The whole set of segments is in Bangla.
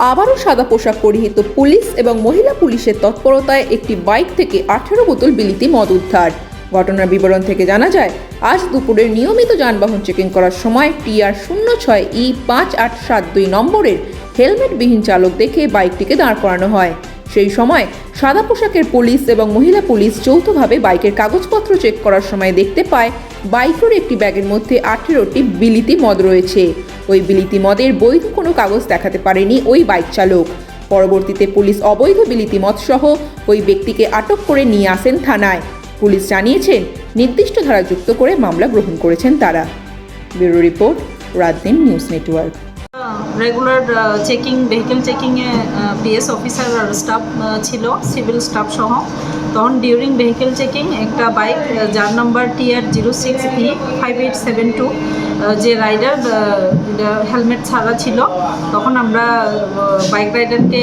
আবারও সাদা পোশাক পরিহিত পুলিশ এবং মহিলা পুলিশের তৎপরতায় একটি বাইক থেকে 18 বোতল বিলিতি মদ উদ্ধার। ঘটনার বিবরণ থেকে জানা যায়, আজ দুপুরে নিয়মিত যানবাহন চেকিং করার সময় TR 06E5872 নম্বরের হেলমেটবিহীন চালক দেখে বাইকটিকে দাঁড় করানো হয়। সেই সময় সাদা পোশাকের পুলিশ এবং মহিলা পুলিশ যৌথভাবে বাইকের কাগজপত্র চেক করার সময় দেখতে পায় বাইকের একটি ব্যাগের মধ্যে 18টি বিলিতি মদ রয়েছে। ওই বিলিতি মদের বৈধ কোনো কাগজ দেখাতে পারেনি ওই বাইক চালক। পরবর্তীতে পুলিশ অবৈধ বিলিতি মদ সহ ওই ব্যক্তিকে আটক করে নিয়ে আসেন থানায়। পুলিশ জানিয়েছেন, নির্দিষ্ট ধারা যুক্ত করে মামলা গ্রহণ করেছেন তারা। Bureau report, Raatdin news network. Regular checking, vehicle চেকিংয়ে PS অফিসার আর স্টাফ ছিল, সিভিল স্টাফ সহ। তখন ডিউরিং ভেহিকেল চেকিং একটা বাইক যার নাম্বার TR 06E5872 যে রাইডার হেলমেট ছাড়া ছিল, তখন আমরা বাইক রাইডারকে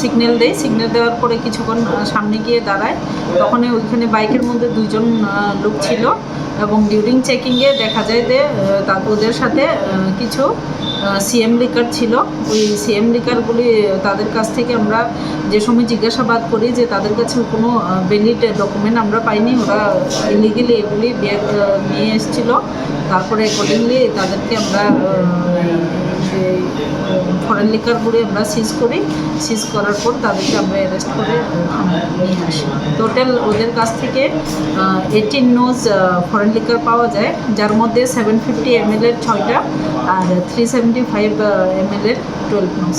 সিগন্যাল দেই। সিগন্যাল দেওয়ার পরে কিছুক্ষণ সামনে গিয়ে দাঁড়ায়। তখন ওইখানে বাইকের মধ্যে দুইজন লোক ছিল এবং ডিউরিং চেকিংয়ে দেখা যায় যে ওদের সাথে কিছু CM লিকার ছিল। ওই CM লিকারগুলি তাদের কাছ থেকে আমরা যে সময় জিজ্ঞাসাবাদ করি যে তাদের কাছে কোনো ভ্যালিড ডকুমেন্ট আমরা পাইনি, ওরা ইলিগেলি এগুলি নিয়ে এসেছিলো। তারপরে অ্যাকর্ডিংলি তাদেরকে আমরা ফরেন লিকারগুলি আমরা সিজ করি। সিজ করার পর তাদেরকে আমরা অ্যারেস্ট করে নিয়ে আসি। টোটাল ওদের কাছ থেকে 18 নোজ ফরেন লিকার পাওয়া যায়, যার মধ্যে 750 ml এর 6টা আর 375 ml এর 12 নোজ।